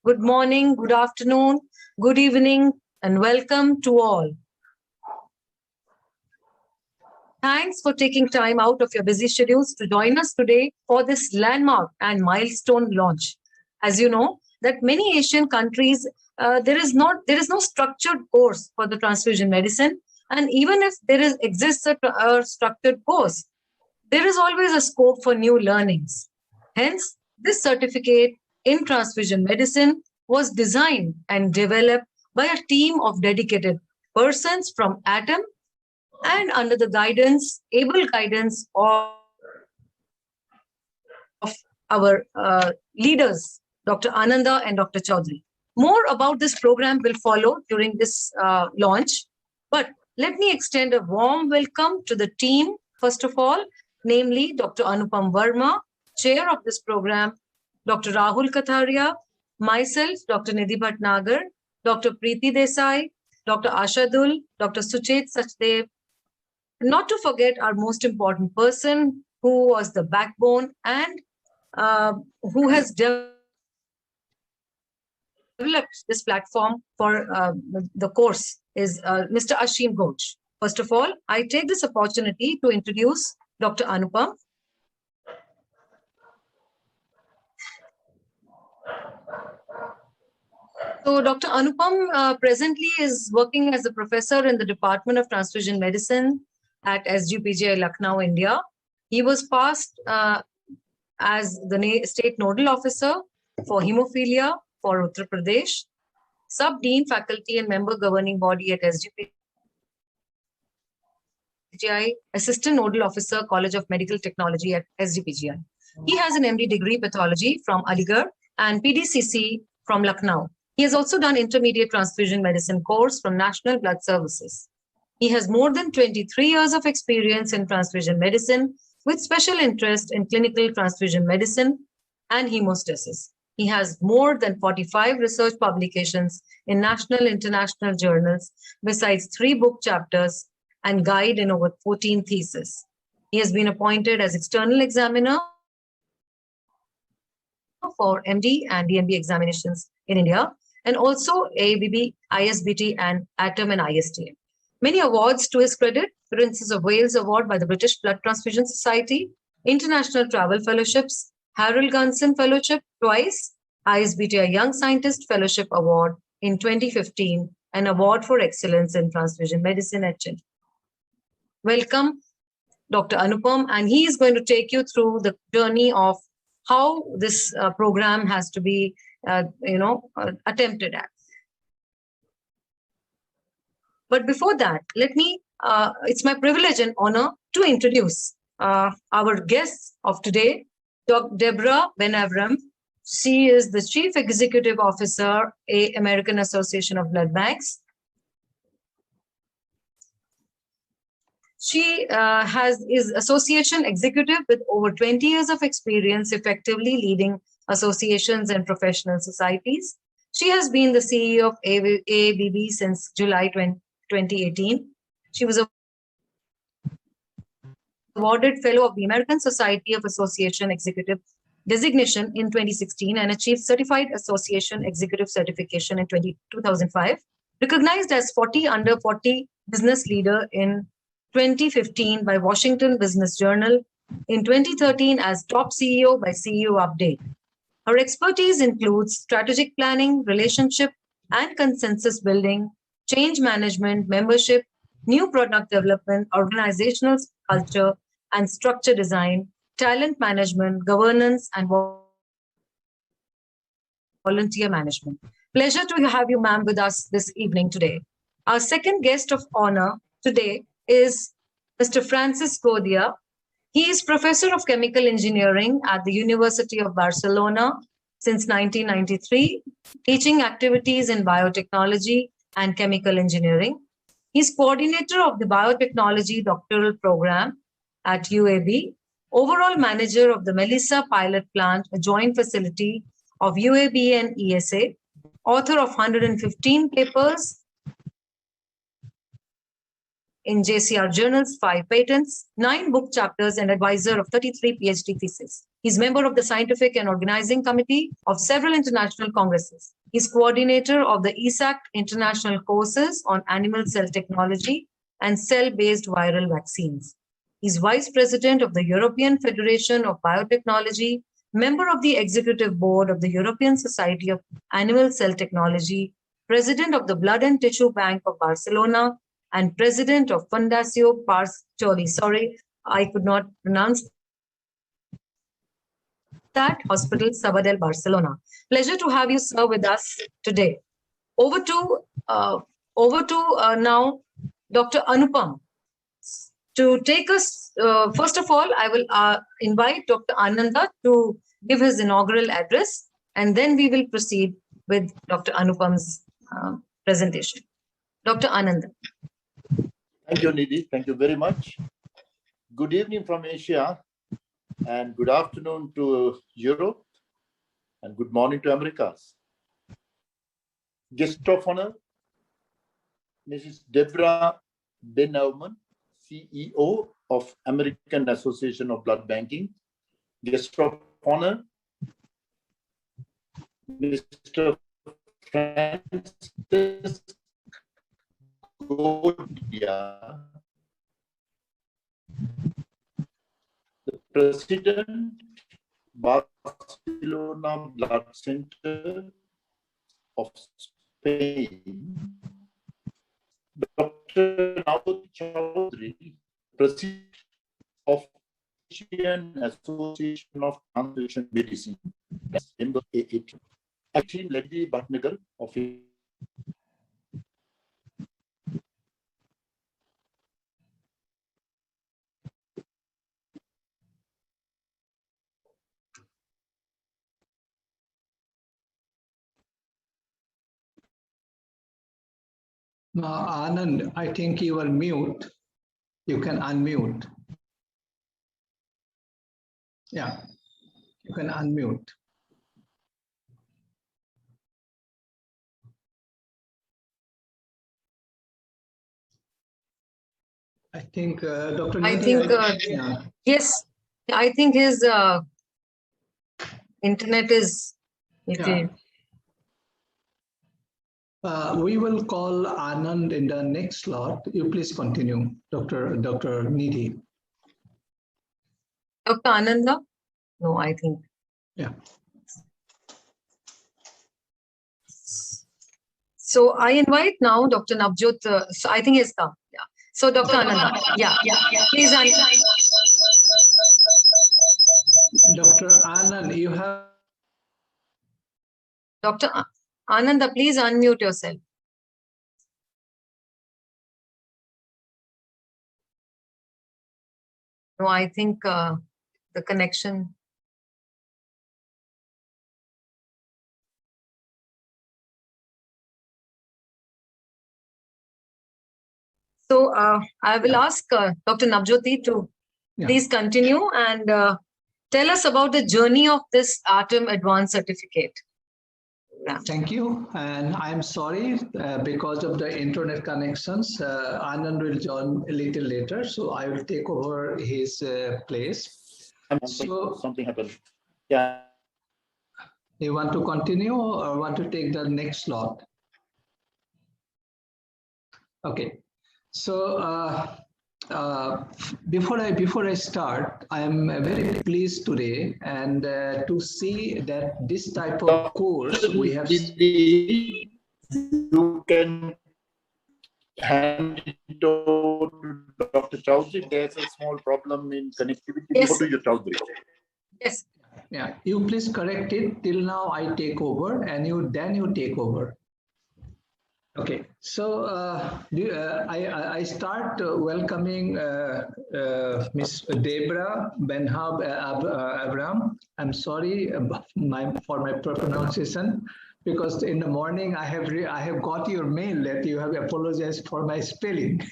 good morning, good afternoon, good evening, and welcome to all. Thanks for taking time out of your busy schedules to join us today for this landmark and milestone launch. As you know, that many Asian countries, there is no structured course for the transfusion medicine, and even if exists a structured course, there is always a scope for new learnings. Hence, this certificate in transfusion medicine was designed and developed by a team of dedicated persons from AATM and under the able guidance of our leaders, Dr. Ananda and Dr. Chaudhary. More about this program will follow during this launch, but let me extend a warm welcome to the team, first of all, namely Dr. Anupam Verma, chair of this program, Dr. Rahul Katharia, myself, Dr. Nidhi Bhatnagar, Dr. Preeti Desai, Dr. Ashadul, Dr. Suchet Sachdev, not to forget our most important person who was the backbone and who has developed this platform for the course is Mr. Ashim Ghosh. First of all, I take this opportunity to introduce Dr. Anupam. So Dr. Anupam presently is working as a professor in the Department of Transfusion Medicine at SGPGI Lucknow, India. He was passed as the State Nodal Officer for Hemophilia for Uttar Pradesh, Sub-Dean Faculty and Member Governing Body at SGPGI, Assistant Nodal Officer, College of Medical Technology at SGPGI. He has an MD degree Pathology from Aligarh and PDCC from Lucknow. He has also done intermediate transfusion medicine course from National Blood Services. He has more than 23 years of experience in transfusion medicine with special interest in clinical transfusion medicine and hemostasis. He has more than 45 research publications in national international journals, besides 3 book chapters and guide in over 14 theses. He has been appointed as external examiner for MD and DMB examinations in India, and also ABB, ISBT, and ATM and ISTM. Many awards to his credit: Princess of Wales Award by the British Blood Transfusion Society, International Travel Fellowships, Harold Gunson Fellowship twice, ISBTI Young Scientist Fellowship Award in 2015, and Award for Excellence in Transfusion Medicine at Chennai. Welcome, Dr. Anupam, and he is going to take you through the journey of how this program has to be, attempted at. But before that, let me, it's my privilege and honor to introduce our guest of today, Dr. Deborah Ben-Avram. She is the Chief Executive Officer, American Association of Blood Banks. She is association executive with over 20 years of experience effectively leading associations and professional societies. She has been the CEO of AABB since July 2018. She was awarded Fellow of the American Society of Association Executive designation in 2016 and achieved Certified Association Executive certification in 2005. Recognized as 40 under 40 business leader in 2015 by Washington Business Journal, in 2013 as top CEO by CEO Update. Her expertise includes strategic planning, relationship and consensus building, change management, membership, new product development, organizational culture and structure design, talent management, governance, and volunteer management. Pleasure to have you, ma'am, with us this evening today. Our second guest of honor today is Mr. Francis Godia. He is Professor of Chemical Engineering at the University of Barcelona since 1993, teaching activities in biotechnology and chemical engineering. He's coordinator of the biotechnology doctoral program at UAB, overall manager of the Melissa pilot plant, a joint facility of UAB and ESA, author of 115 papers, in JCR journals, 5 patents, 9 book chapters, and advisor of 33 PhD theses. He's member of the scientific and organizing committee of several international congresses. He's coordinator of the ESAC international courses on animal cell technology and cell-based viral vaccines. He's vice president of the European Federation of Biotechnology, member of the executive board of the European Society of Animal Cell Technology, president of the Blood and Tissue Bank of Barcelona, and president of Fundació Pastori. Sorry, I could not pronounce that. Hospital Sabadell, Barcelona. Pleasure to have you, sir, with us today. Over to now Dr. Anupam to take us. First of all, I will invite Dr. Ananda to give his inaugural address, and then we will proceed with Dr. Anupam's presentation. Dr. Ananda. Thank you, Nidhi. Thank you very much. Good evening from Asia, and good afternoon to Europe, and good morning to Americas. Guest of honor, Mrs. Deborah Ben-Nauman, CEO of American Association of Blood Banking. Guest of honor, Mr. Francis Godia, the President, Barcelona Blood Center of Spain, Dr. Untitled Chapter, President of Asian Association of Transfusion Medicine, member AATM. Actually, Lady Bhatnagar of Anand, I think you are mute. You can unmute. Yeah, you can unmute. I think Dr. Nidhi, Yes, I think his internet is. Yeah. We will call Anand in the next slot. You please continue, Dr. Nidhi. Dr. Ananda? No, I think. Yeah. So I invite now Dr. Navjot. So I think he's come. Yeah. So Dr. Ananda. Yeah. Please. Dr. Anand, you have. Dr. Ananda, please unmute yourself. No, I think the connection. So I will ask Dr. Navjoti to please continue and tell us about the journey of this AATM Advanced Certificate. Thank you. And I'm sorry, because of the internet connections, Anand will join a little later. So I will take over his place. Something happened. Yeah. You want to continue or want to take the next slot? Okay. So before I start, I am very pleased today and to see that this type of course we have. You can hand it over to Dr. Chowdhury. There's a small problem in connectivity. Yes. Go to your Chowdhury. Yes. Yeah. You please correct it. Till now I take over, and you take over. Okay, so I start welcoming Miss Deborah Ben-Nauman. I'm sorry for my pronunciation, because in the morning I have got your mail that you have apologized for my spelling.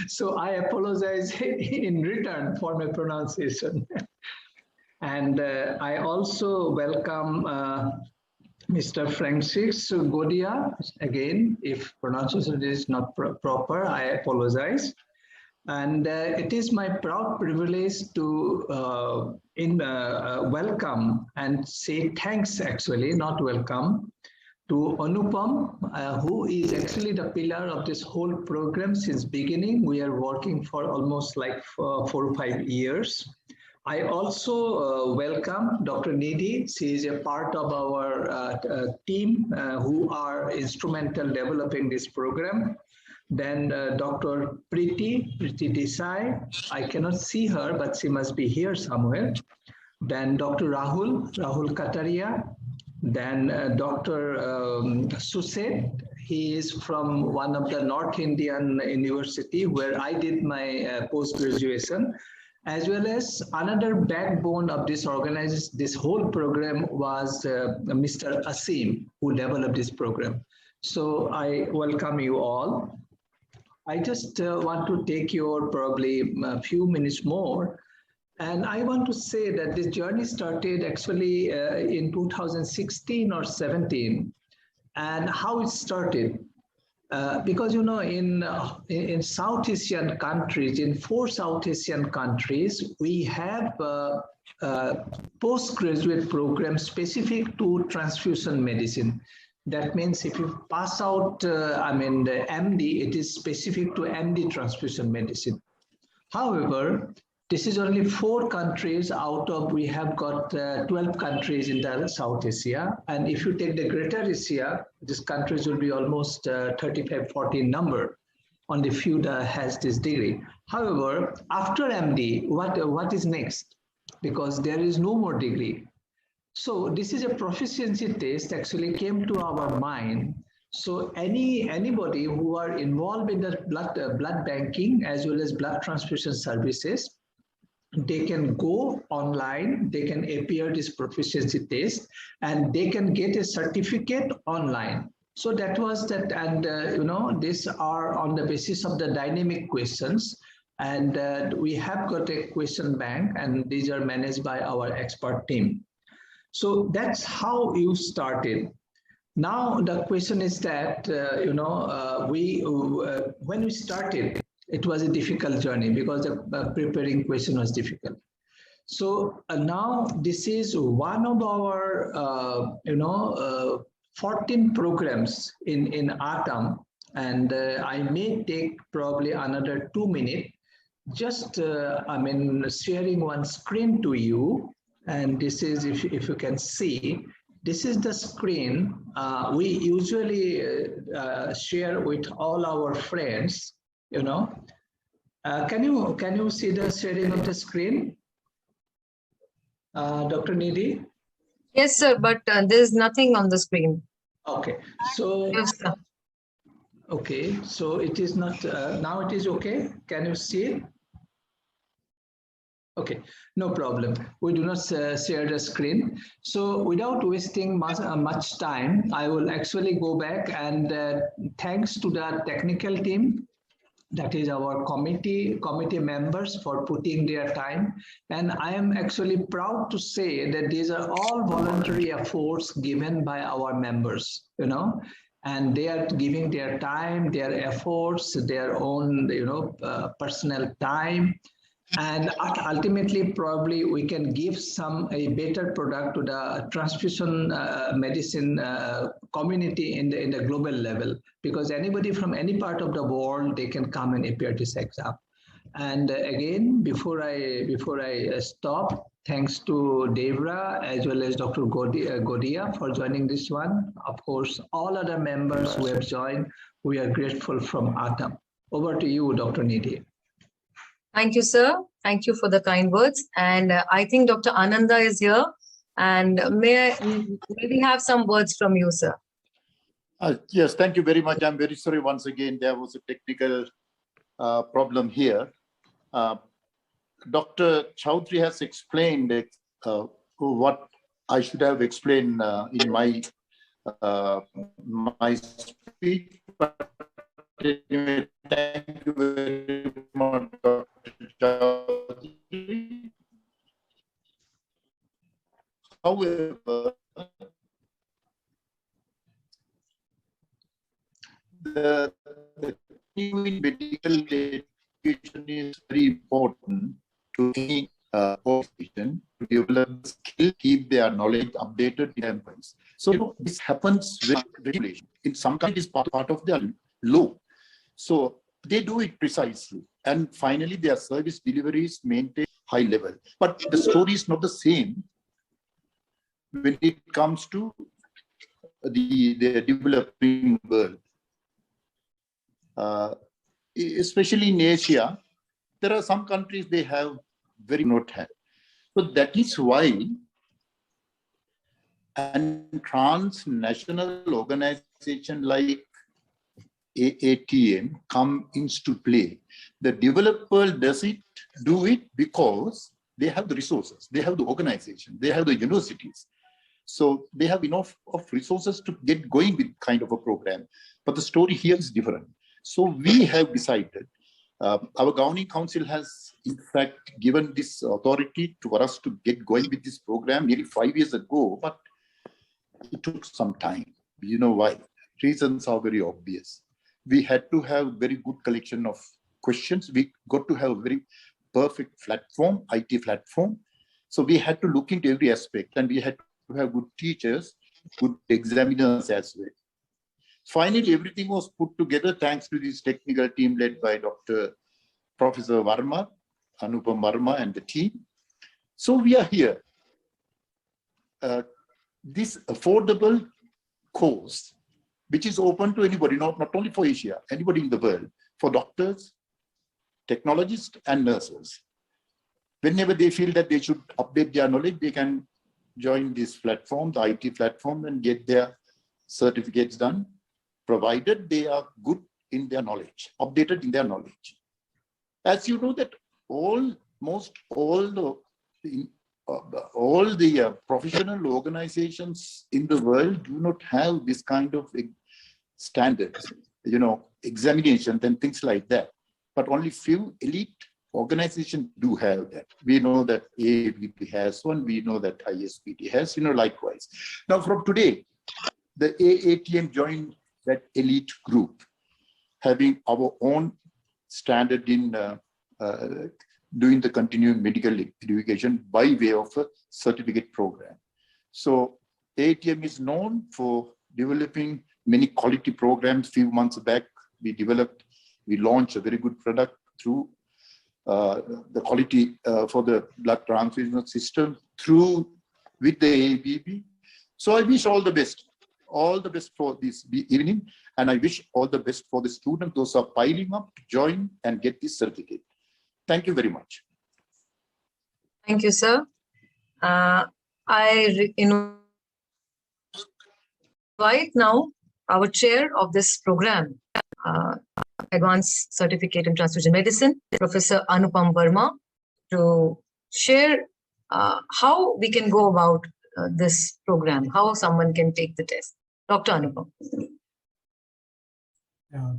So I apologize in return for my pronunciation. And I also welcome Mr. Francis Godia. Again, if pronunciation is not proper, I apologize. And it is my proud privilege to welcome and say thanks, actually, not welcome, to Anupam, who is actually the pillar of this whole program since beginning. We are working for almost like 4 or 5 years. I also welcome Dr. Nidhi. She is a part of our team who are instrumental developing this program. Then Dr. Preeti Desai. I cannot see her, but she must be here somewhere. Then Dr. Rahul Kataria. Then Dr. Suset. He is from one of the North Indian university where I did my post-graduation, as well as another backbone of this this whole program was Mr. Asim, who developed this program. So I welcome you all. I just want to take your probably a few minutes more. And I want to say that this journey started actually in 2016 or 17. And how it started, because, you know, in South Asian countries, in 4 South Asian countries, we have postgraduate programs specific to transfusion medicine. That means if you pass out, the MD, it is specific to MD transfusion medicine. However, this is only 4 countries out of, we have got 12 countries in the South Asia. And if you take the Greater Asia, these countries will be almost 35, 40 number. Only few that has this degree. However, after MD, what is next? Because there is no more degree. So this is a proficiency test actually came to our mind. So anybody who are involved in the blood banking as well as blood transfusion services, they can go online, they can appear this proficiency test, and they can get a certificate online. So that was that, and you know, these are on the basis of the dynamic questions, and we have got a question bank, and these are managed by our expert team. So that's how you started. Now the question is that, you know, when we started, it was a difficult journey because the preparing question was difficult. So now this is one of our, you know, 14 programs in AATM, and I may take probably another 2 minutes, just, sharing one screen to you. And this is, if you can see, this is the screen we usually share with all our friends, you know. Can you see the sharing of the screen, Dr. Nidhi? Yes, sir, but there's nothing on the screen. Okay, so Yes, sir. Okay, so it is not, now it is okay. Can you see it? Okay, no problem. We do not share the screen. So without wasting much time, I will actually go back and thanks to the technical team, that is our committee members, for putting their time. And I am actually proud to say that these are all voluntary efforts given by our members, you know, and they are giving their time, their efforts, their own, you know, personal time. And ultimately, probably we can give a better product to the transfusion medicine community in the global level, because anybody from any part of the world, they can come and appear this exam. And again, before I stop, thanks to Devra as well as Dr. Godia for joining this one. Of course, all other members who have joined, we are grateful from AATM. Over to you, Dr. Nidhi. Thank you, sir. Thank you for the kind words. And I think Dr. Ananda is here. And may we have some words from you, sir? Yes, thank you very much. I'm very sorry once again, there was a technical problem here. Dr. Chowdhury has explained what I should have explained in my speech. But anyway, thank you very much, Dr. Chowdhury. However, the continuing medical education is very important to any organization to develop skill, keep their knowledge updated in employees. So this happens with regulation. In some countries, part of their law. So they do it precisely. And finally, their service deliveries maintain high level. But the story is not the same when it comes to the developing world. Especially in Asia, there are some countries they have very not had. So that is why a transnational organization like AATM comes into play. The developer do it because they have the resources, they have the organization, they have the universities. So they have enough of resources to get going with kind of a program. But the story here is different. So we have decided, our governing council has in fact given this authority for us to get going with this program nearly 5 years ago, but it took some time. You know why? Reasons are very obvious. We had to have very good collection of questions. We got to have a very perfect platform, IT platform. So we had to look into every aspect, and we had to have good teachers, good examiners as well. Finally, everything was put together thanks to this technical team led by Professor Varma, Anupam Varma and the team. So we are here. This affordable course, which is open to anybody, not only for Asia, anybody in the world, for doctors, technologists, and nurses. Whenever they feel that they should update their knowledge, they can join this platform, the IT platform, and get their certificates done, provided they are good in their knowledge, updated in their knowledge. As you know that almost all the professional organizations in the world do not have this kind of standards, examinations and things like that. But only few elite organizations do have that. We know that AAVP has one, we know that ISPT has, likewise. Now from today, the AATM joined that elite group, having our own standard in doing the continuing medical education by way of a certificate program. So AATM is known for developing many quality programs. Few months back, we launched a very good product through the quality for the blood transfusion system with the AABB. So I wish all the best for this evening, and I wish all the best for the students, those who are piling up to join and get this certificate. Thank you very much. Thank you, sir. I invite now our chair of this program, Advanced Certificate in Transfusion Medicine, Professor Anupam Verma, to share how we can go about this program, how someone can take the test. Dr. Anupam.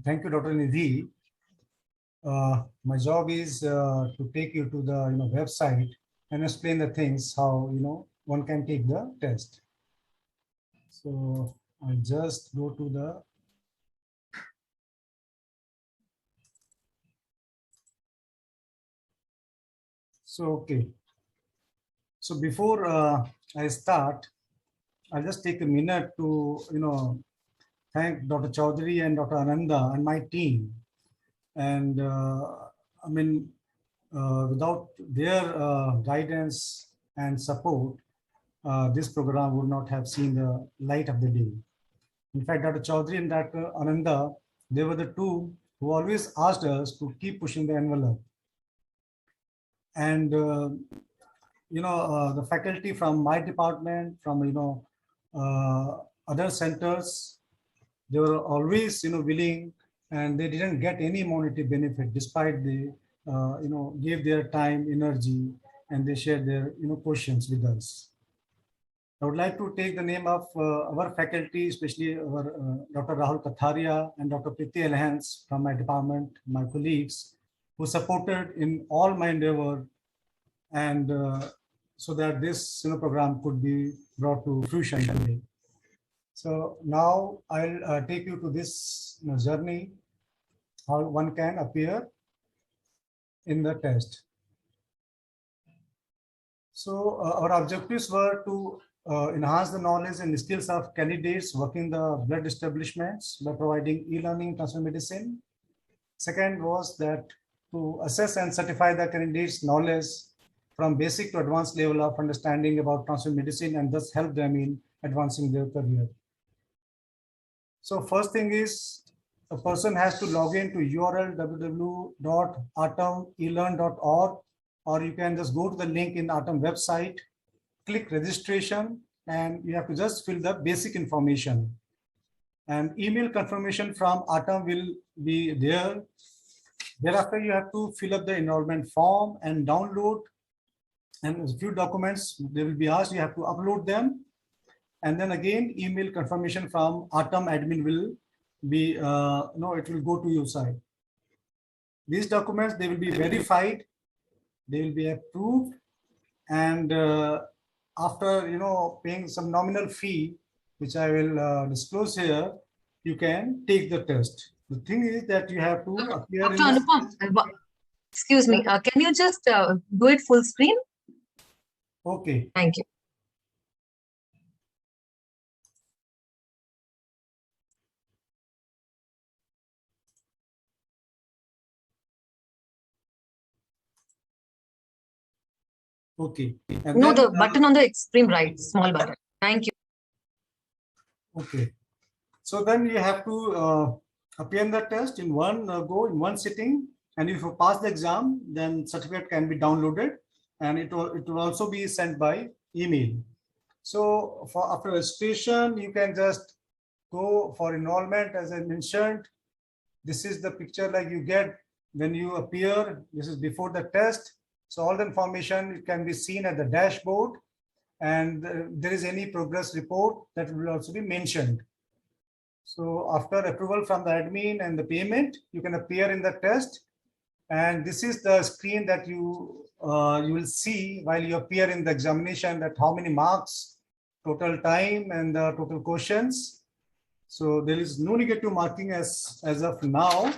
Thank you, Dr. Nidhi. My job is to take you to the website and explain the things how one can take the test. So I'll just go to the okay. So before I start, I'll just take a minute to thank Dr. Chaudhary and Dr. Ananda and my team. And without their guidance and support, this program would not have seen the light of the day. In fact, Dr. Chaudhary and Dr. Ananda, they were the two who always asked us to keep pushing the envelope. And the faculty from my department, from other centers, they were always willing, and they didn't get any monetary benefit despite they gave their time, energy, and they shared their questions with us. I would like to take the name of our faculty, especially our Dr. Rahul Katharia and Dr. Priti Alhans from my department, my colleagues, who supported in all my endeavor, and so that this program could be brought to fruition today. So now I'll take you to this journey, how one can appear in the test. So our objectives were to enhance the knowledge and skills of candidates working the blood establishments by providing e-learning transfer medicine. Second was that to assess and certify the candidates' knowledge from basic to advanced level of understanding about transfer medicine and thus help them in advancing their career. So first thing is a person has to log in to URL www.atomelearn.org, or you can just go to the link in Atom website, click registration, and you have to just fill the basic information. And email confirmation from Atom will be there. Thereafter, you have to fill up the enrollment form and download. And a few documents they will be asked, you have to upload them. And then again, email confirmation from Atom admin will be, it will go to your side. These documents, they will be verified, they will be approved, and after paying some nominal fee, which I will disclose here, you can take the test. The thing is that you have to appear. Dr. Anupam, excuse me, can you just do it full screen? Okay. Thank you. Okay. And no, then, the button on the extreme right, small button. Thank you. Okay. So then you have to appear in the test in one go, in one sitting. And if you pass the exam, then certificate can be downloaded, and it will also be sent by email. So for after registration, you can just go for enrollment, as I mentioned. This is the picture like you get when you appear. This is before the test. So all the information, it can be seen at the dashboard, and there is any progress report that will also be mentioned. So after approval from the admin and the payment, you can appear in the test. And this is the screen that you will see while you appear in the examination, that how many marks, total time, and the total questions. So there is no negative marking as of now.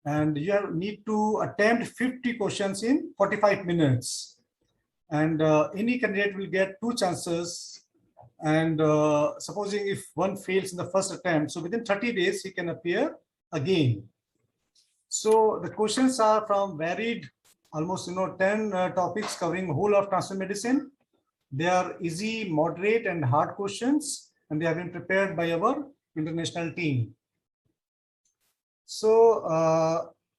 And you need to attempt 50 questions in 45 minutes. And any candidate will get 2 chances. And supposing if one fails in the first attempt, so within 30 days, he can appear again. So the questions are from varied, almost 10 topics covering whole of transfer medicine. They are easy, moderate, and hard questions, and they have been prepared by our international team. So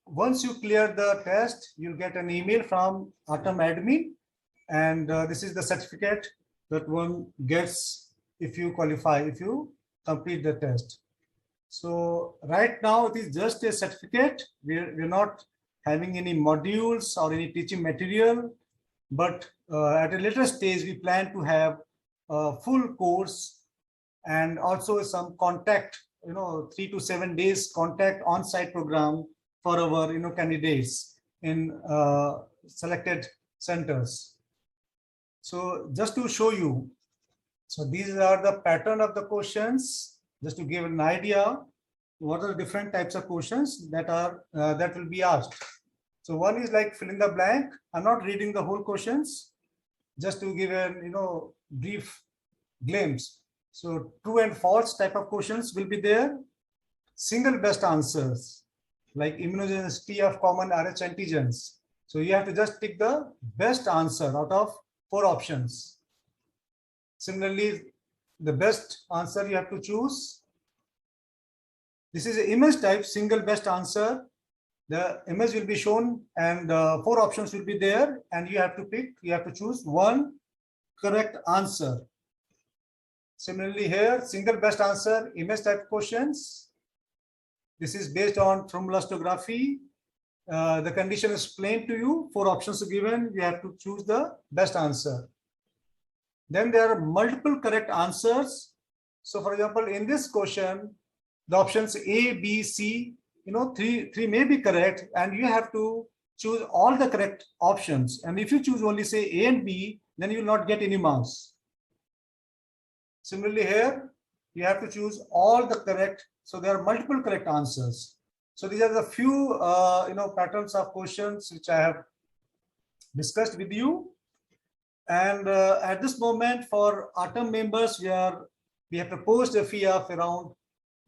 once you clear the test, you'll get an email from Atom admin, and this is the certificate that one gets if you qualify, if you complete the test. So right now it is just a certificate. We're not having any modules or any teaching material, but at a later stage we plan to have a full course and also some contact, 3 to 7 days contact on-site program for our candidates in selected centers. So just to show you, so these are the pattern of the questions. Just to give an idea, what are the different types of questions that are that will be asked. So one is like fill in the blank. I'm not reading the whole questions, just to give a brief glimpse. So true and false type of questions will be there. Single best answers, like immunogenicity of common Rh antigens. So you have to just pick the best answer out of 4 options. Similarly, the best answer you have to choose. This is an image type, single best answer. The image will be shown and 4 options will be there, and you have to pick, you have to choose one correct answer. Similarly here, single best answer, image type questions. This is based on thrombelastography. The condition is explained to you, 4 options are given, you have to choose the best answer. Then there are multiple correct answers. So for example, in this question, the options A, B, C, three may be correct, and you have to choose all the correct options. And if you choose only say A and B, then you will not get any marks. Similarly here, you have to choose all the correct. So there are multiple correct answers. So these are the few patterns of questions which I have discussed with you. And at this moment, for AATM members, we have proposed a fee of around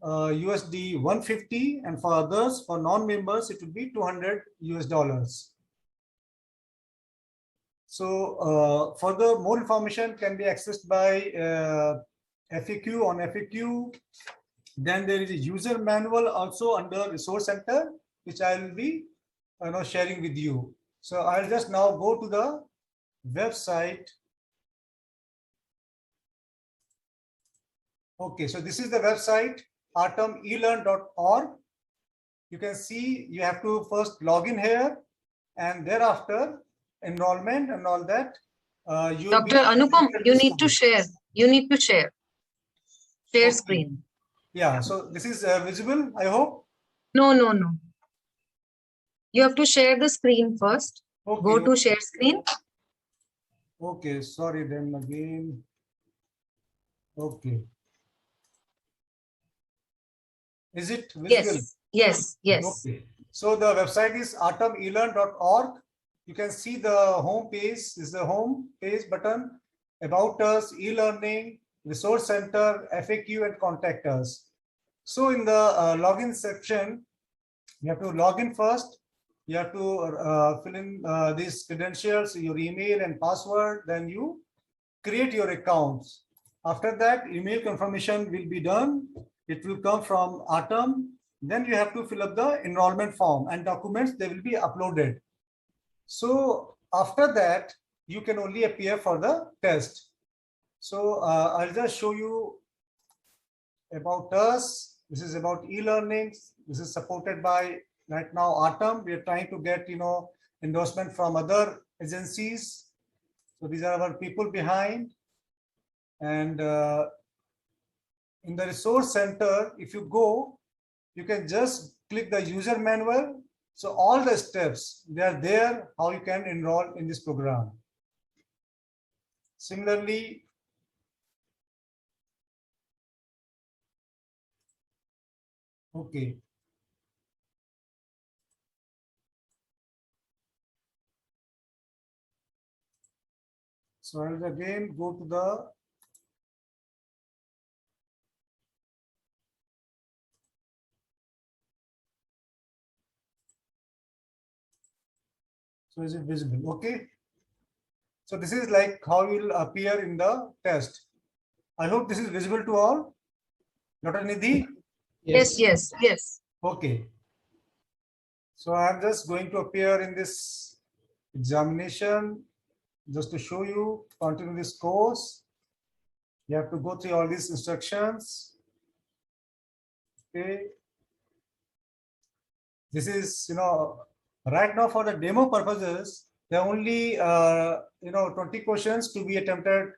USD 150, and for others, for non-members, it would be $200. So further, more information can be accessed by FAQ on FAQ. Then there is a user manual also under Resource Center, which I will be sharing with you. So I'll just now go to the website. Okay, so this is the website, atomelearn.org. You can see you have to first log in here, and thereafter enrollment and all that. Dr. Anupam, you need to share. You need to share. Share Okay. screen. Yeah, so this is visible, I hope. No. You have to share the screen first. Okay. Go to share screen. Okay, sorry then again. Okay. Is it visible? Yes. Okay. So the website is atomelearn.org. You can see the home page. This is the home page button. About us, e-learning, resource center, FAQ, and contact us. So in the login section, you have to log in first. You have to fill in these credentials, your email and password. Then you create your accounts. After that, email confirmation will be done. It will come from AATM. Then you have to fill up the enrollment form and documents. They will be uploaded. So after that, you can only appear for the test. So I'll just show you about us. This is about e-learning. This is supported by right now AATM. We are trying to get endorsement from other agencies. So these are our people behind. And in the resource center, if you go, you can just click the user manual. So all the steps, they are there, how you can enroll in this program. Similarly, okay. So I'll again go to the so is it visible? Okay. So this is like how you will appear in the test. I hope this is visible to all. Dr. Nidhi? Yes. Okay. So I'm just going to appear in this examination just to show you, continue this course. You have to go through all these instructions. Okay. This is, right now for the demo purposes, there are only, 20 questions to be attempted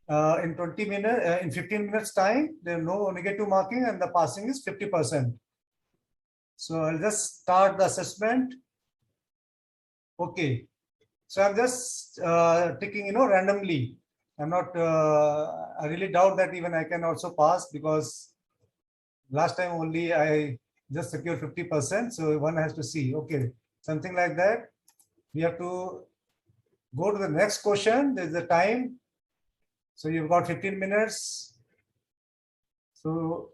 in 20 minutes, in 15 minutes time. There are no negative marking and the passing is 50%. So I'll just start the assessment. Okay. So I'm just ticking, randomly. I'm not, I really doubt that even I can also pass, because last time only I just secured 50%. So one has to see, okay, something like that. We have to go to the next question. There's the time. So you've got 15 minutes. So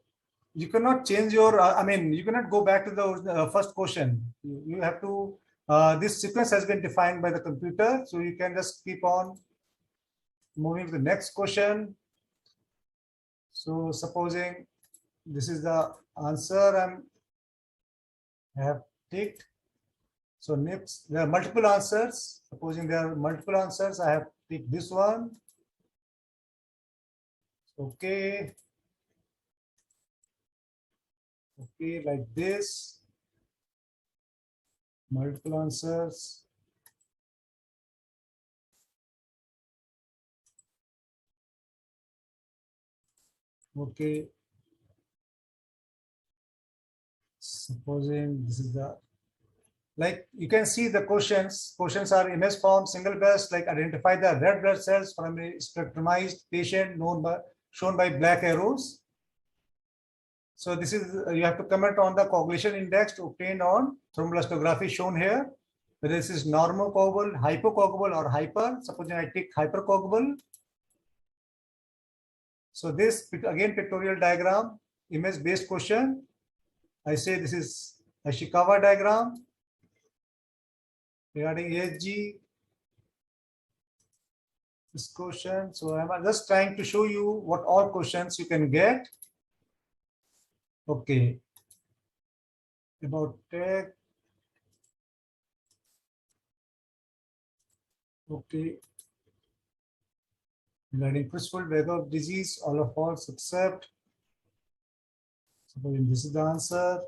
you cannot change your, you cannot go back to the first question. You have to, this sequence has been defined by the computer. So you can just keep on moving to the next question. So supposing this is the answer I have ticked. So next, there are multiple answers. Supposing there are multiple answers, I have ticked this one. Okay. Okay, like this. Multiple answers. Okay. Supposing this is the, like you can see the questions. Questions are image form, single best, like identify the red blood cells from a spectrumized patient shown by black arrows. So this is, you have to comment on the coagulation index obtained on thrombelastography shown here. Whether this is normocoagulable, hypocoagulable, or hyper. Supposing I take hypercoagulable. So this, again, pictorial diagram, image-based question. I say this is Ishikawa diagram regarding ASG. This question. So I'm just trying to show you what all questions you can get. Okay. About tech. Okay. Regarding principal wave of disease, all of false except. Supposing this is the answer.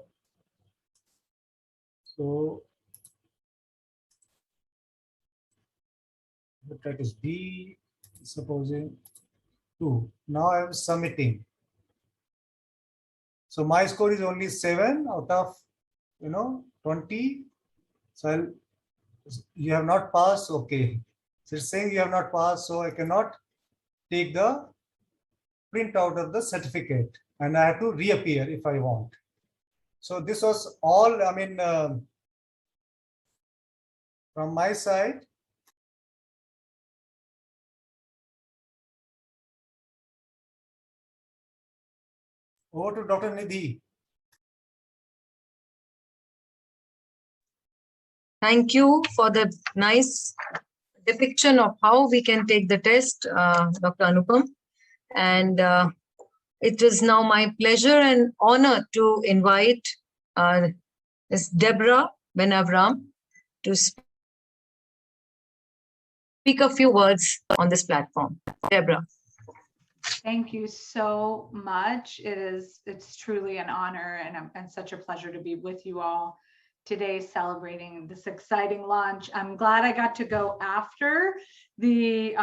So the track is B, supposing 2. Now I am submitting. So my score is only 7 out of 20. So you have not passed. Okay. So it's saying you have not passed, so I cannot take the print out of the certificate, and I have to reappear if I want. So this was all, I mean, from my side. Over to Dr. Nidhi. Thank you for the nice depiction of how we can take the test, Dr. Anupam. And it is now my pleasure and honor to invite Ms. Deborah Benavram to speak a few words on this platform. Deborah. Thank you so much. It's truly an honor and such a pleasure to be with you all today celebrating this exciting launch. I'm glad I got to go after the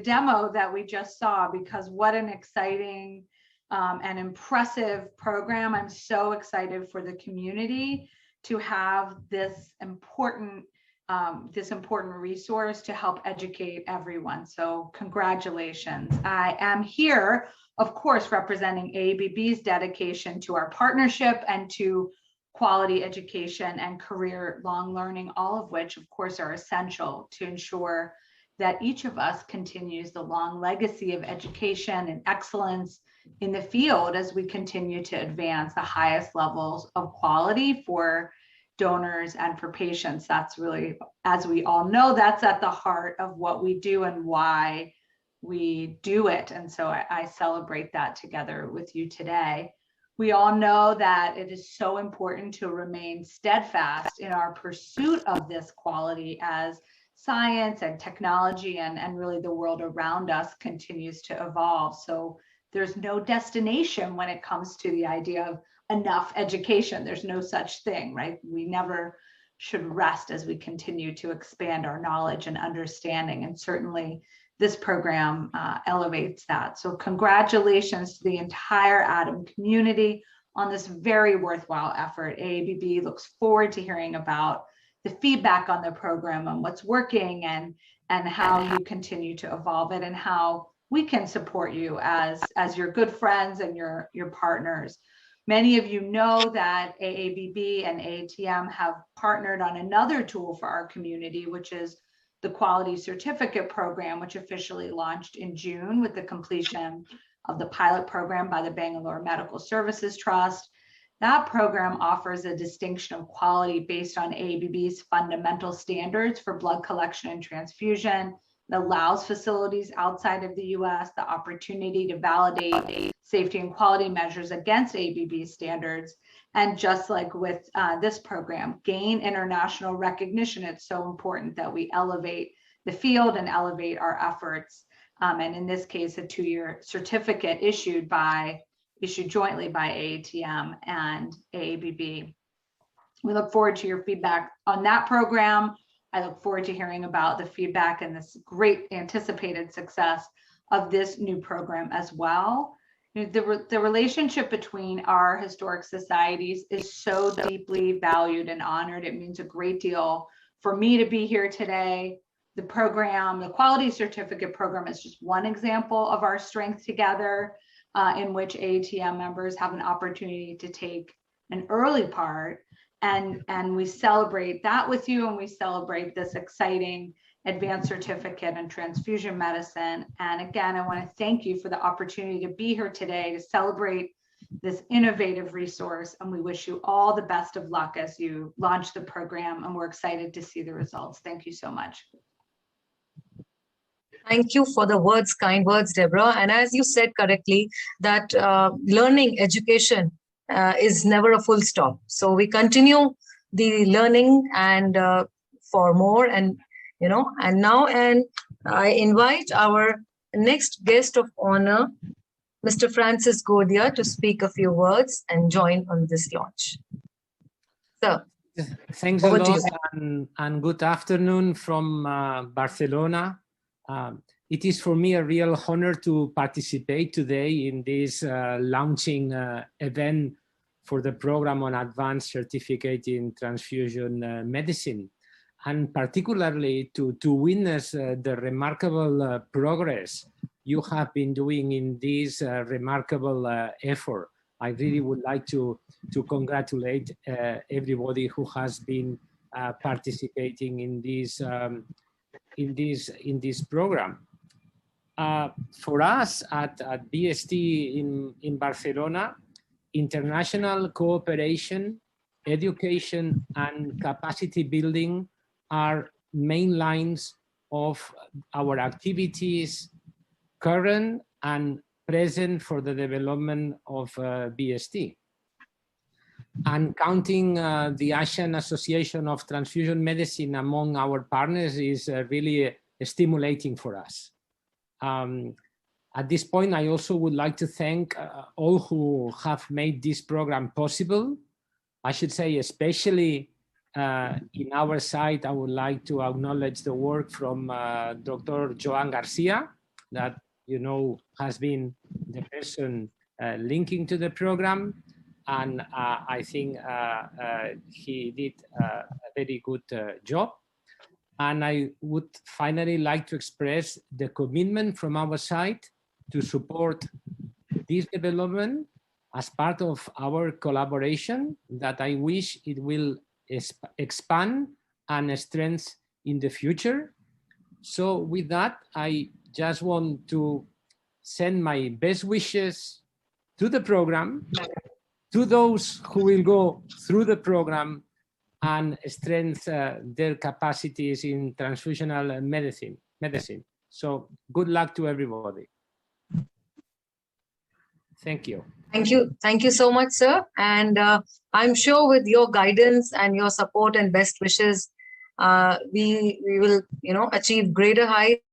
demo that we just saw, because what an exciting and impressive program. I'm so excited for the community to have this important resource to help educate everyone. So congratulations. I am here, of course, representing AABB's dedication to our partnership and to quality education and career long learning, all of which, of course, are essential to ensure that each of us continues the long legacy of education and excellence in the field as we continue to advance the highest levels of quality for donors and for patients. That's really, as we all know, that's at the heart of what we do and why we do it. And so I celebrate that together with you today. We all know that it is so important to remain steadfast in our pursuit of this quality as science and technology and really the world around us continues to evolve. So there's no destination when it comes to the idea of enough education. There's no such thing, right? We never should rest as we continue to expand our knowledge and understanding. And certainly this program elevates that. So congratulations to the entire ATM community on this very worthwhile effort. AABB looks forward to hearing about the feedback on the program and what's working and how you continue to evolve it and how we can support you as your good friends and your partners. Many of you know that AABB and AATM have partnered on another tool for our community, which is the Quality Certificate Program, which officially launched in June with the completion of the pilot program by the Bangalore Medical Services Trust. That program offers a distinction of quality based on AABB's fundamental standards for blood collection and transfusion. It allows facilities outside of the US the opportunity to validate safety and quality measures against AABB standards. And just like with this program, gain international recognition. It's so important that we elevate the field and elevate our efforts. And in this case, a 2-year certificate issued jointly by AATM and AABB. We look forward to your feedback on that program. I look forward to hearing about the feedback and this great anticipated success of this new program as well. The relationship between our historic societies is so deeply valued and honored. It means a great deal for me to be here today. The program, the Quality Certificate Program, is just one example of our strength together. in which AATM members have an opportunity to take an early part. And we celebrate that with you, and we celebrate this exciting advanced certificate in transfusion medicine. And again, I want to thank you for the opportunity to be here today to celebrate this innovative resource. And we wish you all the best of luck as you launch the program. And we're excited to see the results. Thank you so much. Thank you for the words, kind words, Deborah. And as you said correctly, that learning, education is never a full stop. So we continue the learning and for more, and and I invite our next guest of honor, Mr. Francis Godia, to speak a few words and join on this launch. So, thanks a lot, and good afternoon from Barcelona. It is for me a real honor to participate today in this launching event for the program on Advanced Certificate in Transfusion Medicine, and particularly to witness the remarkable progress you have been doing in this remarkable effort. I really would like to congratulate everybody who has been participating in this program. For us at BST in Barcelona, international cooperation, education, and capacity building are main lines of our activities, current and present, for the development of BST. And counting the Asian Association of Transfusion Medicine among our partners is really stimulating for us. At this point, I also would like to thank all who have made this program possible. I should say, especially in our side, I would like to acknowledge the work from Dr. Joan Garcia, that has been the person linking to the program. And I think he did a very good job. And I would finally like to express the commitment from our side to support this development as part of our collaboration, that I wish it will expand and strengthen in the future. So with that, I just want to send my best wishes to the program, to those who will go through the program and strengthen their capacities in transfusional medicine. So good luck to everybody. Thank you. Thank you so much, sir. And I'm sure with your guidance and your support and best wishes, we will achieve greater heights.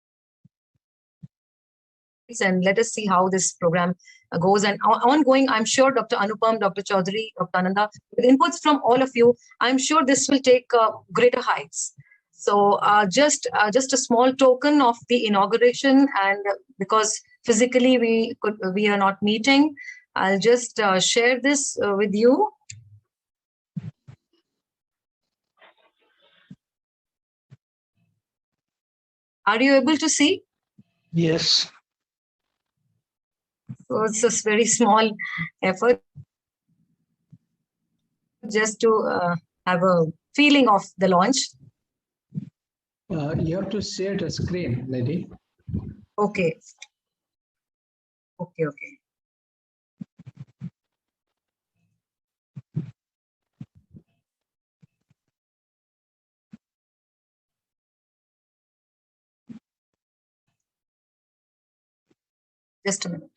And let us see how this program goes. And ongoing, I'm sure Dr. Anupam, Dr. Chaudhary, Dr. Ananda, with inputs from all of you, I'm sure this will take greater heights. So just a small token of the inauguration, and because physically we are not meeting, I'll just share this with you. Are you able to see? Yes. So it's a very small effort just to have a feeling of the launch. You have to share the screen, lady. Okay. Just a minute.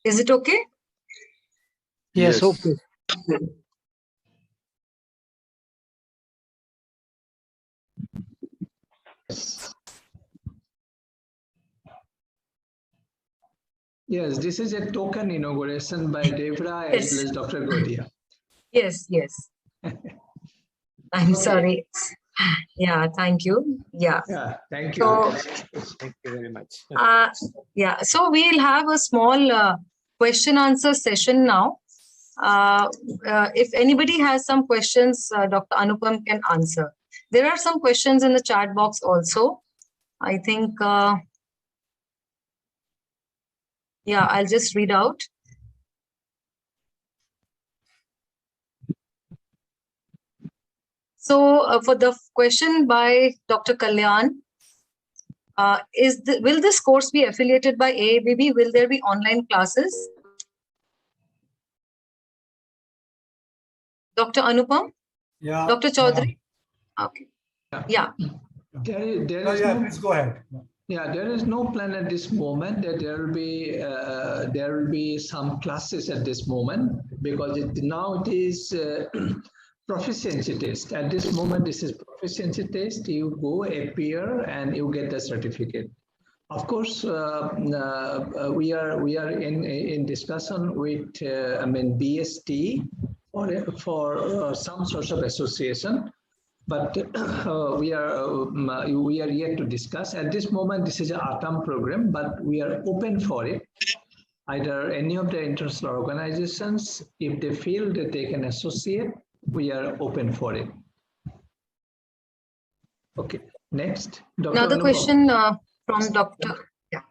Is it okay? Yes, okay. Yes, this is a token inauguration by Devra as well as Dr. Godia. Yes, yes. I'm sorry. Yeah, thank you. Yeah. Yeah, thank you. So, Thank you very much. yeah, so we'll have a small question answer session now. If anybody has some questions, Dr. Anupam can answer. There are some questions in the chat box also. I think, yeah, I'll just read out. So for the question by Dr. Kalyan, will this course be affiliated by AABB? Will there be online classes? Dr. Anupam? Yeah. Dr. Chaudhary? Okay. Yeah. There is no, please go ahead. Yeah, there is no plan at this moment that there will be some classes at this moment, because now it is proficiency test. At this moment, this is proficiency test. You go, appear, and you get the certificate. Of course, we are in discussion with BST for some sort of association. But we are yet to discuss. At this moment, this is an AATM program, but we are open for it. Either any of the international organizations, if they feel that they can associate, we are open for it. Okay, next. Dr. Another Anupam. question from Dr. Yeah.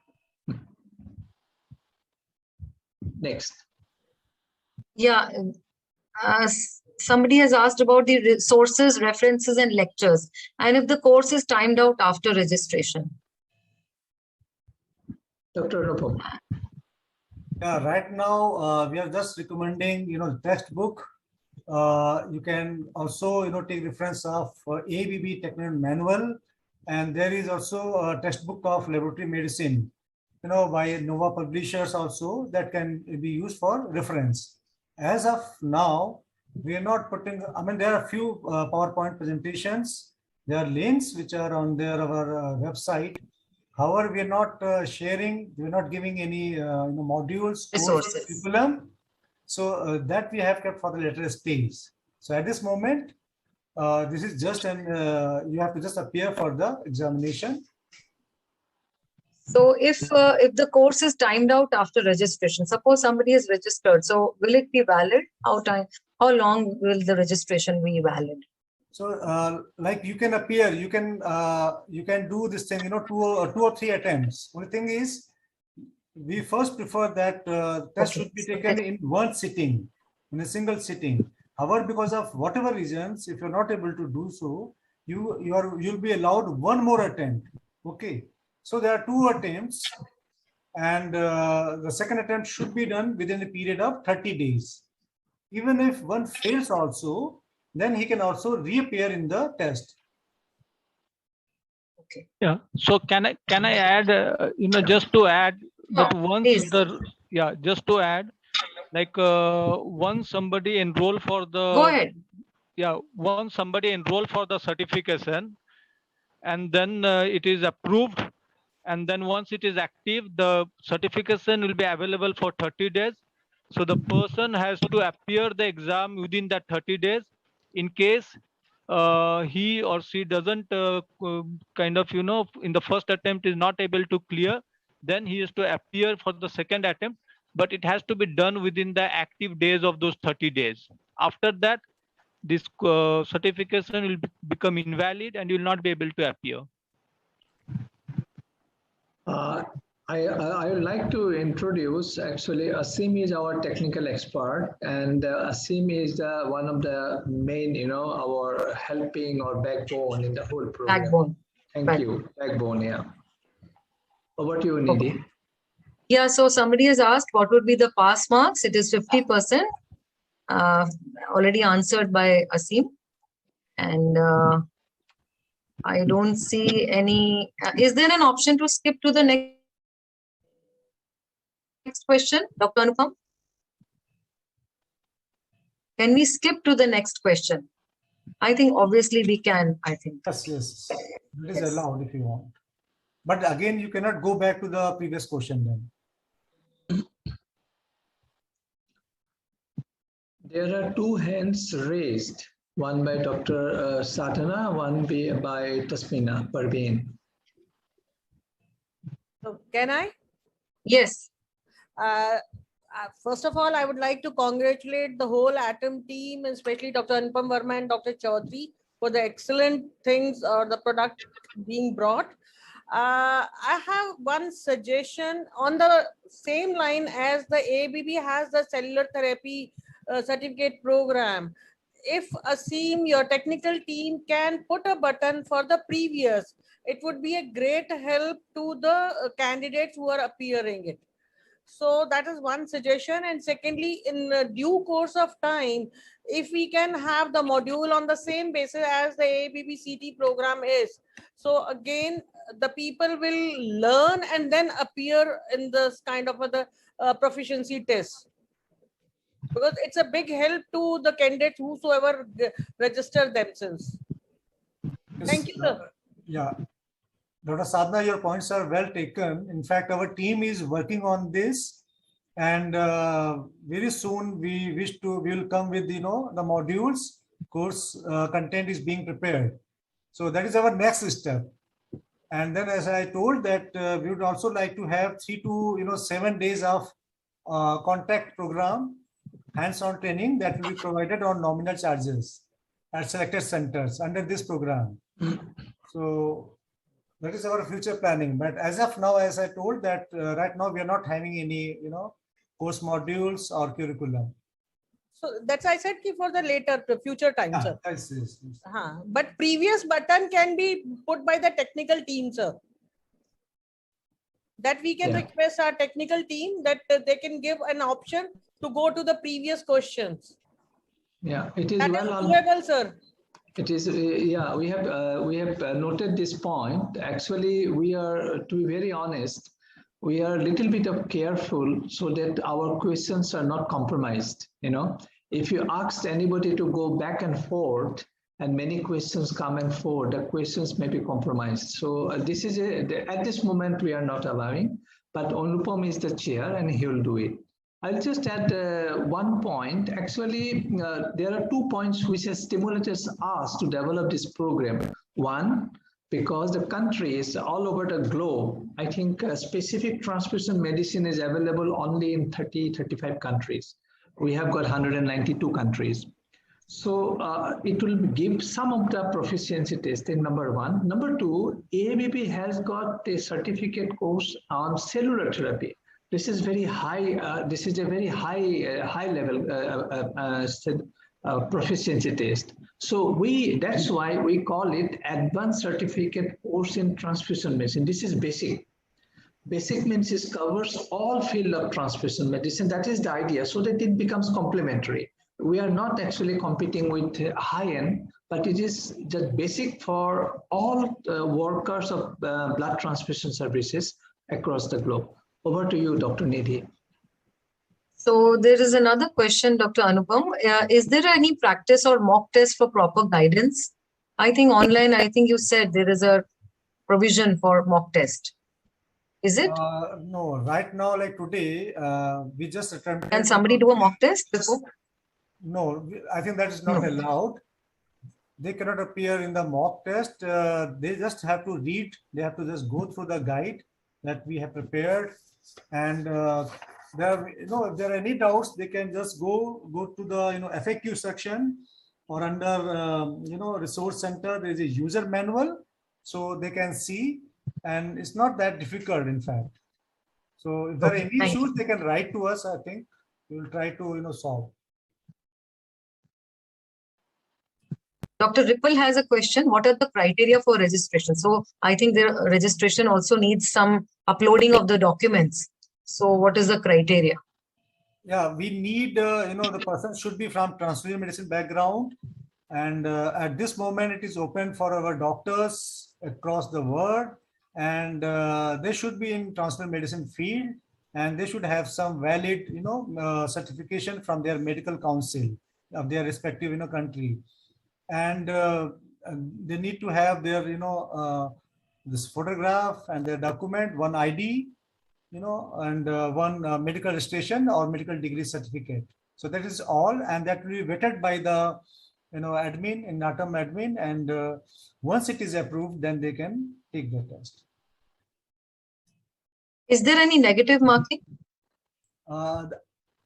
Next. Yeah. Somebody has asked about the resources, references, and lectures, and if the course is timed out after registration. Dr. Anupam. Yeah, right now we are just recommending, textbook. You can also, take reference of ABB Technical Manual, and there is also a textbook of laboratory medicine, by Nova Publishers also, that can be used for reference. As of now, we are not putting, there are a few PowerPoint presentations. There are links which are on our website. However, we are not sharing, we are not giving any modules, Resources. curriculum. So that we have kept for the later stage. So at this moment, this is just you have to just appear for the examination. So if the course is timed out after registration, suppose somebody is registered, so will it be valid? How long will the registration be valid? So like you can appear, you can do this thing, two or three attempts. Only thing is, we first prefer that test should be taken in one sitting, in a single sitting. However, because of whatever reasons, if you're not able to do so, you'll be allowed one more attempt. Okay. So there are two attempts, and the second attempt should be done within a period of 30 days. Even if one fails also, then he can also reappear in the test. Okay. Yeah. So can I add, just to add that once just to add, like once somebody enroll for the. Go ahead. Yeah, once somebody enroll for the certification, and then it is approved, and then once it is active, the certification will be available for 30 days. So the person has to appear the exam within that 30 days. In case he or she doesn't in the first attempt is not able to clear, then he has to appear for the second attempt, but it has to be done within the active days of those 30 days. After that, this certification will become invalid and you will not be able to appear. I would like to introduce, actually, Asim is our technical expert, and Asim is one of the main, our helping or backbone in the whole program. Backbone. Thank you. Backbone, yeah. Over to you, Nidhi. Okay. Yeah, so somebody has asked what would be the pass marks. It is 50%. Already answered by Asim. And I don't see any. Is there an option to skip to the next question, Dr. Anupam? Can we skip to the next question? I think obviously we can, I think. Yes, yes. It is Yes. allowed if you want. But again, you cannot go back to the previous question then. There are two hands raised, one by Dr. Sadhana, one by Tasmina Parveen. So can I? Yes. First of all, I would like to congratulate the whole AATM team, and especially Dr. Anupam Verma and Dr. Chaudhary for the excellent things or the product being brought. I have one suggestion on the same line as the ABB has the cellular therapy certificate program. If Aseem, your technical team can put a button for the previous, it would be a great help to the candidates who are appearing it. So that is one suggestion. And secondly, in due course of time, if we can have the module on the same basis as the ABBCT program is, so again, the people will learn and then appear in this kind of the proficiency test. Because it's a big help to the candidates whosoever register themselves. Thank you, sir. Yeah. Dr. Sadhana, your points are well taken. In fact, our team is working on this, and very soon we will come with the modules. Course content is being prepared. So that is our next step. And then, as I told, that we would also like to have 3 to 7 days of contact program, hands-on training that will be provided on nominal charges at selected centers under this program. So that is our future planning. But as of now, as I told, that right now we are not having any course modules or curriculum. So that's I said for the later future time, sir. Yes. But previous button can be put by the technical team, sir. That we can request our technical team that they can give an option to go to the previous questions. Yeah, it is that well is doable, sir. It is, yeah, we have noted this point. Actually, we are, to be very honest, we are a little bit of careful so that our questions are not compromised. If you asked anybody to go back and forth and many questions come and forth, the questions may be compromised. So this is at this moment we are not allowing, but Anupam is the chair and he will do it. I'll just add one point. Actually, there are 2 points which has stimulated us to develop this program. One, because the countries all over the globe, I think specific transfusion medicine is available only in 35 countries. We have got 192 countries. So it will give some of the proficiency testing, number one. Number two, AABB has got a certificate course on cellular therapy. This is very high. This is a very high level proficiency test. So that's why we call it Advanced Certificate Course in Transfusion Medicine. This is basic. Basic means it covers all field of transfusion medicine. That is the idea, so that it becomes complementary. We are not actually competing with high-end, but it is just basic for all workers of blood transfusion services across the globe. Over to you, Dr. Nidhi. So there is another question, Dr. Anupam. Is there any practice or mock test for proper guidance? I think online, I think you said there is a provision for mock test. Is it? No, right now, like today, we just attempted. Can somebody do a mock test before? No, I think that is not allowed. They cannot appear in the mock test. They just have to read. They have to just go through the guide that we have prepared. And if there are any doubts, they can just go to the FAQ section, or under resource center. There is a user manual, so they can see. And it's not that difficult, in fact. So if there are any issues, they can write to us. I think we will try to solve. Dr. Ripple has a question. What are the criteria for registration? So I think the registration also needs some uploading of the documents. So what is the criteria? Yeah, we need, the person should be from transfusion medicine background. And at this moment, it is open for our doctors across the world. And they should be in transfusion medicine field. And they should have some valid, certification from their medical council of their respective, country. and they need to have their, this photograph and their document, one ID, and one medical registration or medical degree certificate. So that is all, and that will be vetted by the, admin in AATM admin, and once it is approved, then they can take the test. Is there any negative marking?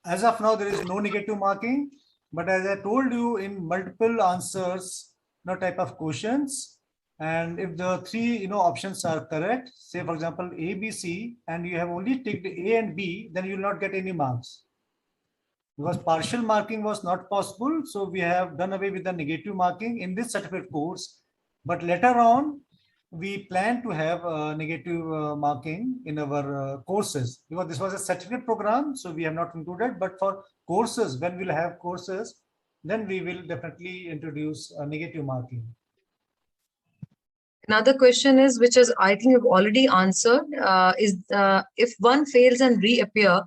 As of now, there is no negative marking, but as I told you, in multiple answers, type of questions, and if the three options are correct, say for example A, B, C, and you have only ticked A and B, then you will not get any marks, because partial marking was not possible. So we have done away with the negative marking in this certificate course, but later on we plan to have negative marking in our courses, because this was a certificate program, so we have not included. But for courses, when we'll have courses, then we will definitely introduce negative marking. Another question is, which is I think you've already answered, is if one fails and reappear,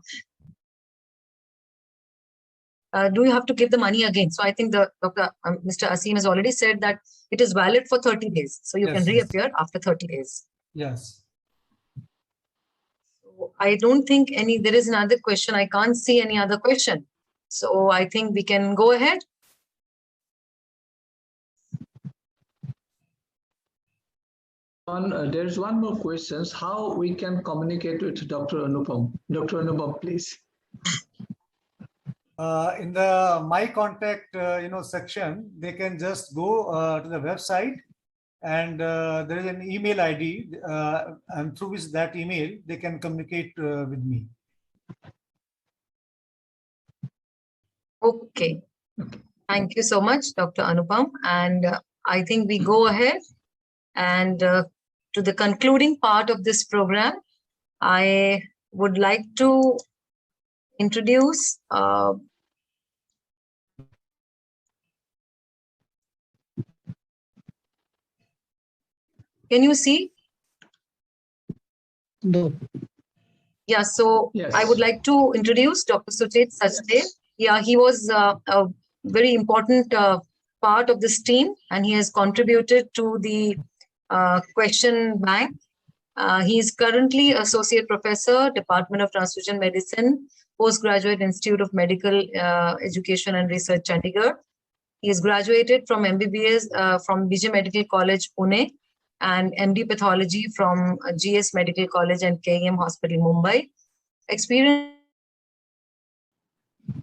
do you have to give the money again? So I think the Mr. Asim has already said that it is valid for 30 days. So you can reappear after 30 days. Yes. So I don't think there is another question. I can't see any other question. So I think we can go ahead. There's one more question. How we can communicate with Dr. Anupam? Dr. Anupam, please. In the My Contact, section, they can just go to the website, and there is an email ID, and through that email they can communicate with me. Okay. Thank you so much, Dr. Anupam. And I think we go ahead and to the concluding part of this program. I would like to introduce can you see? No. Yeah, so Yes. I would like to introduce Dr. Sucheth Sachdev. Yeah, he was a very important part of this team, and he has contributed to the question bank. He is currently Associate Professor, Department of Transfusion Medicine, Postgraduate Institute of Medical Education and Research, Chandigarh. He is graduated from MBBS from BJ Medical College, Pune, and MD Pathology from GS Medical College and KEM Hospital, Mumbai. Experience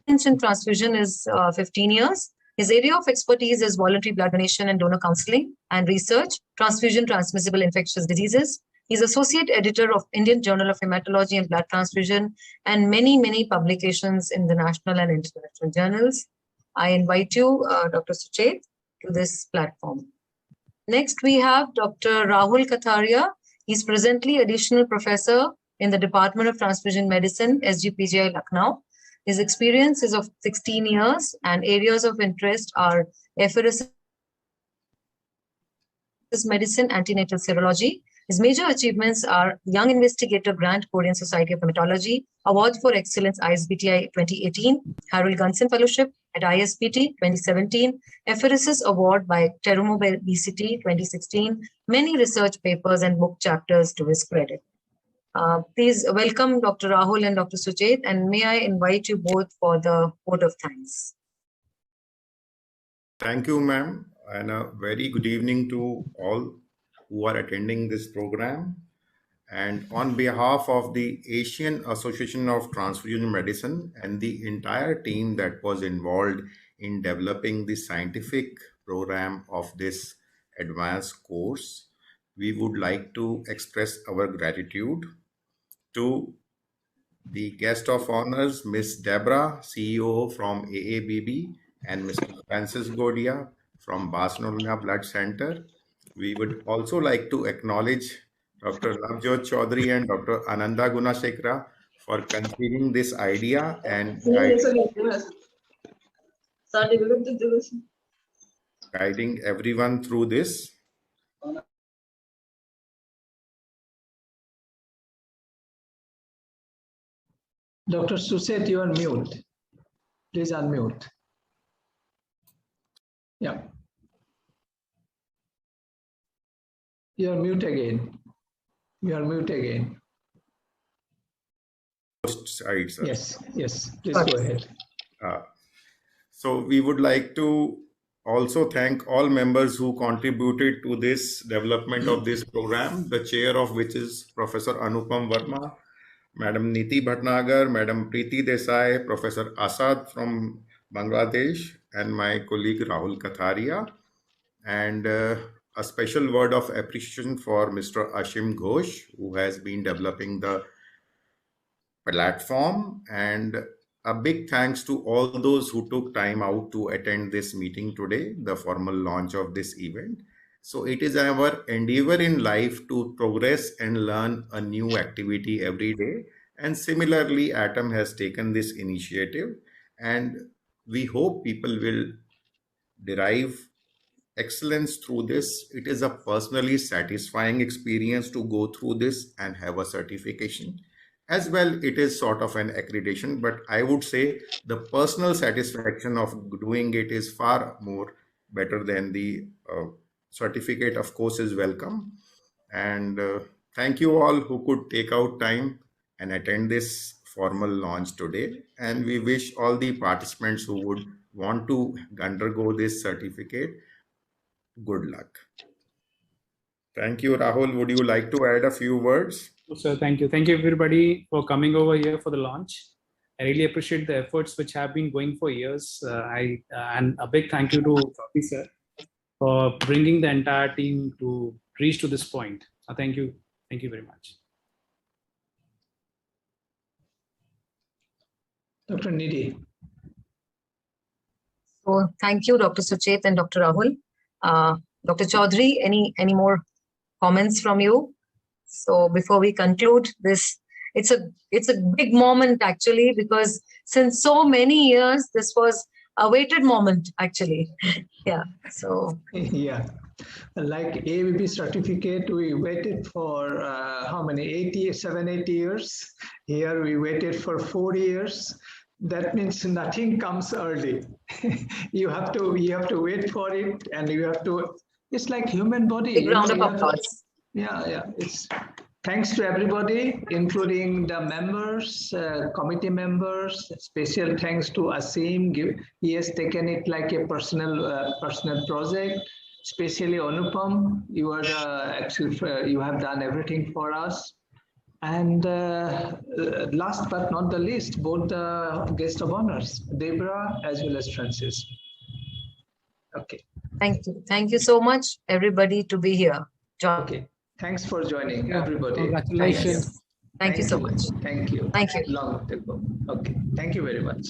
in transfusion is 15 years. His area of expertise is voluntary blood donation and donor counseling and research, transfusion transmissible infectious diseases. He's associate editor of Indian Journal of Hematology and Blood Transfusion and many, many publications in the national and international journals. I invite you, Dr. Sucheth, to this platform. Next, we have Dr. Rahul Katharia. He's presently additional professor in the Department of Transfusion Medicine, SGPGI, Lucknow. His experience is of 16 years, and areas of interest are apheresis medicine, antenatal serology. His major achievements are Young Investigator Grant, Korean Society of Hematology, Award for Excellence, ISBTI 2018, Harold Gunson Fellowship at ISBT 2017, Apheresis Award by Terumo BCT 2016, many research papers and book chapters to his credit. Please welcome Dr. Rahul and Dr. Sucheth, and may I invite you both for the vote of thanks. Thank you, ma'am, and a very good evening to all who are attending this program. And on behalf of the Asian Association of Transfusion Medicine and the entire team that was involved in developing the scientific program of this advanced course, we would like to express our gratitude to the guest of honors, Ms. Deborah, CEO from AABB, and Mr. Francis Godia from Barcelona Blood Center. We would also like to acknowledge Dr. Navjot Chaudhary and Dr. Ananda Gunashekara for conceiving this idea and guiding everyone through this. Dr. Sucheth, you are mute. Please unmute. Yeah. You're mute again. You are mute again. Side, sir. Yes, yes. Please go ahead. So we would like to also thank all members who contributed to this development of this program, the chair of which is Professor Anupam Verma, Madam Niti Bhatnagar, Madam Preeti Desai, Professor Asad from Bangladesh, and my colleague Rahul Katharia. And a special word of appreciation for Mr. Ashim Ghosh, who has been developing the platform, and a big thanks to all those who took time out to attend this meeting today, the formal launch of this event. So it is our endeavor in life to progress and learn a new activity every day. And similarly, AATM has taken this initiative, and we hope people will derive excellence through this. It is a personally satisfying experience to go through this and have a certification. As well, it is sort of an accreditation, but I would say the personal satisfaction of doing it is far more better than the certificate. Of course, is welcome. And thank you all who could take out time and attend this formal launch today. And we wish all the participants who would want to undergo this certificate good luck. Thank you, Rahul. Would you like to add a few words? Sir, thank you. Thank you, everybody, for coming over here for the launch. I really appreciate the efforts which have been going for years. And a big thank you to Rafi sir for bringing the entire team to reach to this point. Thank you. Thank you very much. Dr. Nidhi. So thank you, Dr. Suchet and Dr. Rahul. Dr. Chaudhary, any more comments from you? So before we conclude this, it's a big moment actually, because since so many years, this was a waited moment actually. Yeah. So yeah, like ABB certificate, we waited for how many? 7, 8 years. Here we waited for 4 years. That means nothing comes early. you have to wait for it, and you have to. It's like human body. Big round of applause. Yeah. It's thanks to everybody, including the members, committee members. Special thanks to Asim. He has taken it like a personal project. Especially Anupam, you are you have done everything for us. And last but not the least, both the guest of honors, Debra as well as Francis. Okay. Thank you. Thank you so much, everybody, to be here. Okay. Thanks for joining, everybody. Congratulations. Thank you so much. Thank you. Thank you. Long ago. Okay. Thank you very much.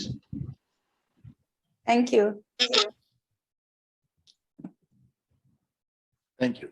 Thank you. Thank you.